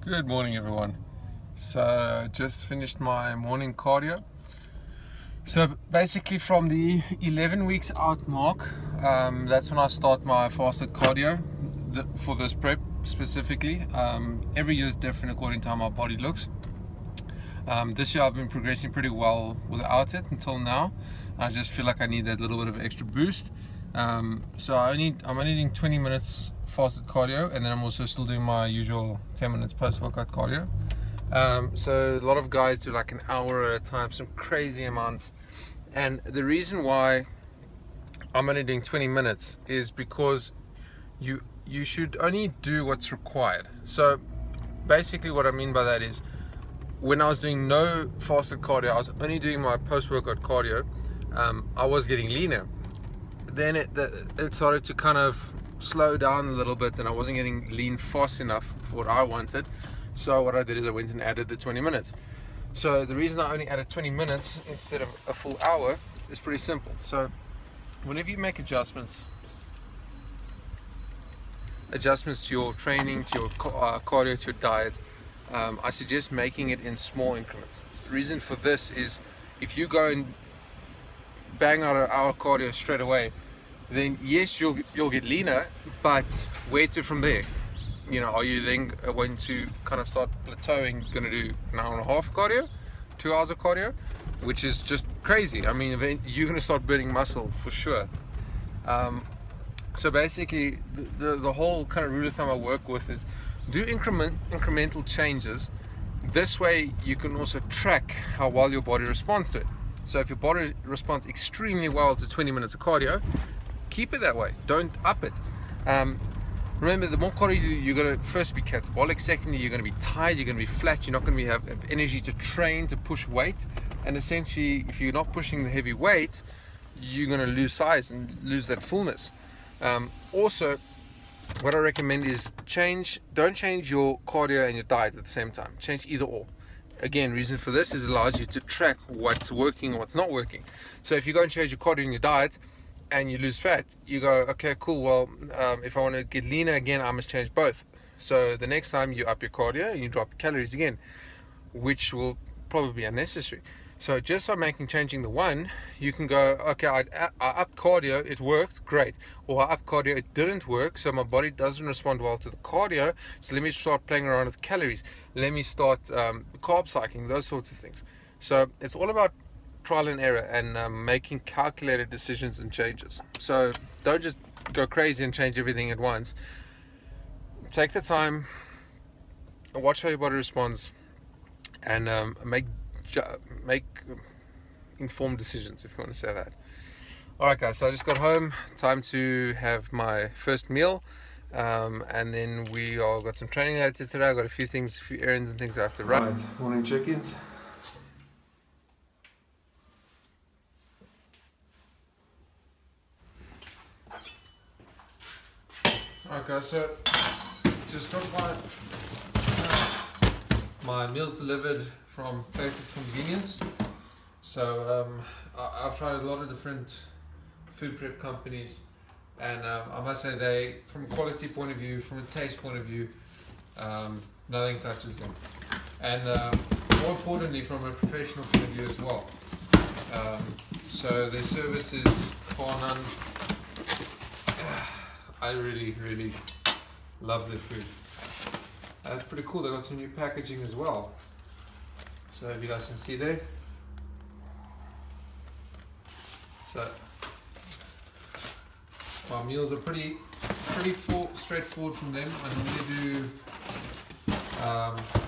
Good morning, everyone. So just finished my morning cardio. So basically from the 11 weeks out mark, that's when I start my fasted cardio for this prep specifically. Every year is different according to how my body looks. This year I've been progressing pretty well without it until now. I just feel like I need that little bit of extra boost. So I'm only doing 20 minutes fasted cardio, and then I'm also still doing my usual 10 minutes post-workout cardio. So a lot of guys do like an hour at a time, some crazy amounts. And the reason why I'm only doing 20 minutes is because you should only do what's required. So basically what I mean by that is, when I was doing no fasted cardio, I was only doing my post-workout cardio, I was getting leaner. Then it started to kind of slow down a little bit, and I wasn't getting lean fast enough for what I wanted. So what I did is I went and added the 20 minutes. So the reason I only added 20 minutes instead of a full hour is pretty simple. So whenever you make adjustments to your training, to your cardio, to your diet, I suggest making it in small increments. The reason for this is, if you go and bang out an hour cardio straight away, then yes, you'll get leaner, but where to from there? You know, are you then going to kind of start plateauing, going to do an hour and a half cardio, 2 hours of cardio, which is just crazy. I mean, you're going to start burning muscle for sure. So basically, the whole kind of rule of thumb I work with is do incremental changes. This way you can also track how well your body responds to it. So if your body responds extremely well to 20 minutes of cardio, keep it that way. Don't up it. Remember, the more cardio you do, you're going to first be catabolic. Secondly, you're going to be tired, you're going to be flat, you're not going to have energy to train, to push weight. And essentially, if you're not pushing the heavy weight, you're going to lose size and lose that fullness. Also, what I recommend is don't change your cardio and your diet at the same time. Change either or. Again, reason for this is it allows you to track what's working and what's not working. So if you go and change your cardio and your diet and you lose fat, you go, okay, cool, well, if I want to get leaner again, I must change both. So the next time you up your cardio and you drop calories again, which will probably be unnecessary. So just by changing the one, you can go, okay, I upped cardio, it worked, great. Or I upped cardio, it didn't work, so my body doesn't respond well to the cardio, so let me start playing around with calories. Let me start carb cycling, those sorts of things. So it's all about trial and error and making calculated decisions and changes. So don't just go crazy and change everything at once. Take the time, watch how your body responds, and make informed decisions, if you want to say that. Alright guys, so I just got home, time to have my first meal, and then we all got some training later today. I got a few errands and things I have to run. Right, morning check-ins. Alright guys, so just got my meals delivered from Perfect Convenience. So I've tried a lot of different food prep companies, and I must say, they, from a quality point of view, from a taste point of view, nothing touches them. And more importantly, from a professional point of view as well. So their service is far none. I really love their food. That's pretty cool. They got some new packaging as well. So if you guys can see there. So our meals are pretty straightforward from them. I normally do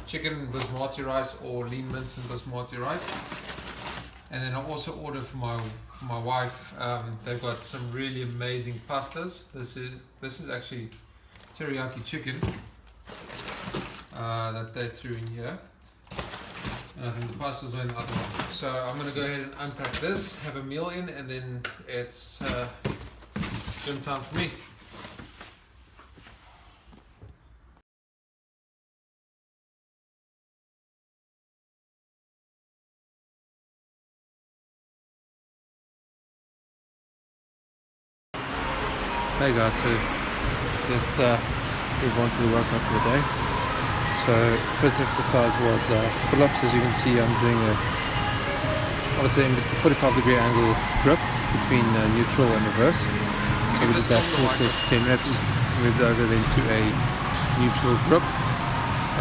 chicken basmati rice or lean mince and basmati rice. And then I also ordered for my wife. They've got some really amazing pastas. This is actually teriyaki chicken that they threw in here. And I think the pastas are in the other one. So I'm going to go ahead and unpack this, have a meal in, and then it's gym time for me. Hey guys, so let's move on to the workout for the day. So first exercise was pull-ups. As you can see, I'm doing I would say in 45-degree angle grip between neutral and reverse. So we did that 4 sets, 10 reps, moved over then to a neutral grip.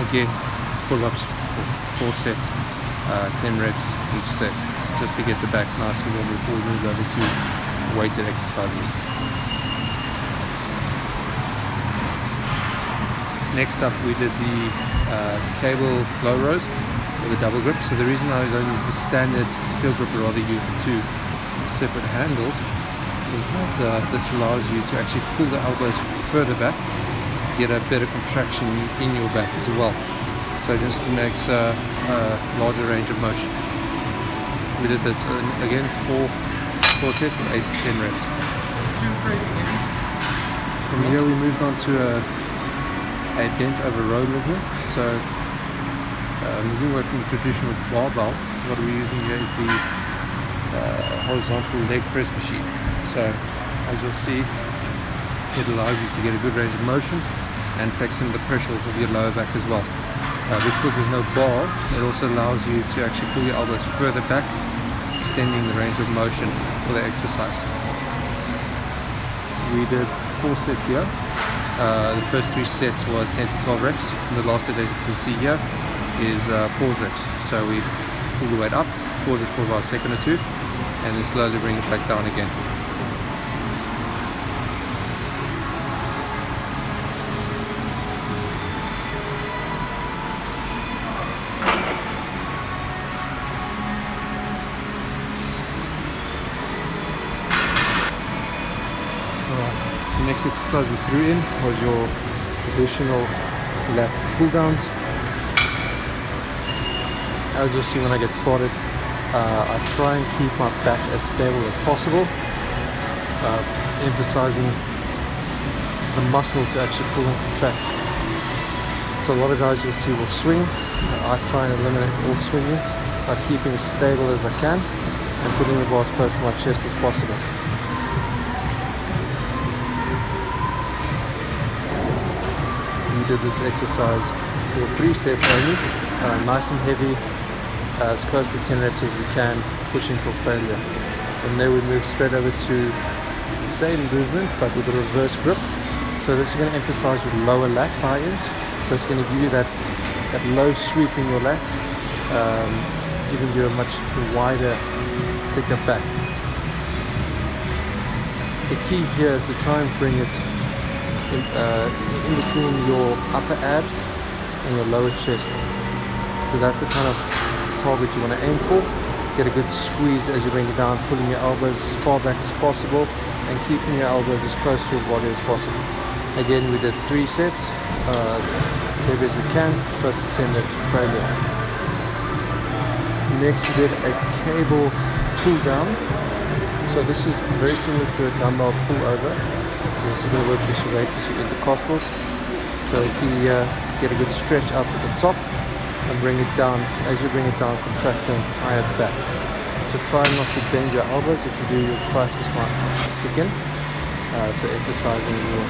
Again, pull-ups for 4 sets, 10 reps each set, just to get the back nice and warm before we move over to weighted exercises. Next up, we did the cable low rows with a double grip. So the reason I don't use the standard steel grip but rather use the 2 separate handles is that this allows you to actually pull the elbows further back, get a better contraction in your back as well. So it just makes a larger range of motion. We did this again 4 sets of 8 to 10 reps. From here we moved on to a bent over row movement. So moving away from the traditional barbell, what we're using here is the horizontal leg press machine. So as you'll see, it allows you to get a good range of motion and take some of the pressure off of your lower back as well. Because there's no bar, it also allows you to actually pull your elbows further back, extending the range of motion for the exercise. We did 4 sets here. The first 3 sets was 10 to 12 reps. And the last set, as you can see here, is pause reps. So we pull the weight up, pause it for about a second or 2, and then slowly bring it back down again. The next exercise we threw in was your traditional lat pull downs. As you'll see when I get started, I try and keep my back as stable as possible, emphasizing the muscle to actually pull and contract. So a lot of guys you'll see will swing. I try and eliminate all swinging by keeping as stable as I can and putting the bar as close to my chest as possible. We did this exercise for 3 sets only, nice and heavy, as close to 10 reps as we can, pushing for failure. And then we move straight over to the same movement but with a reverse grip. So this is going to emphasize your lower lat tie-ins. So it's going to give you that low sweep in your lats, giving you a much wider, thicker back. The key here is to try and bring it in between your upper abs and your lower chest. So that's the kind of target you want to aim for. Get a good squeeze as you bring it down, pulling your elbows as far back as possible and keeping your elbows as close to your body as possible. Again, we did 3 sets, as heavy as we can, close to 10 reps for failure. Next we did a cable pull down. So this is very similar to a dumbbell pull over. So this is going to work your serratus, your intercostals. So you get a good stretch out to the top and bring it down. As you bring it down, contract your entire back. So try not to bend your elbows. If you do, your triceps might kick in. So emphasizing your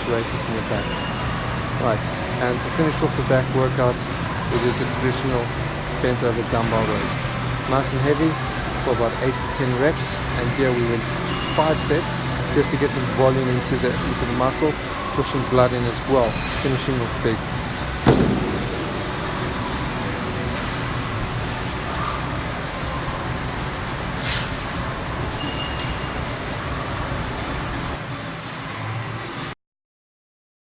serratus in the back. Right, and to finish off the back workout, we did the traditional bent over dumbbell rows. Nice and heavy for about 8 to 10 reps. And here we went 5 sets just to get some volume into the muscle, pushing blood in as well, finishing off big.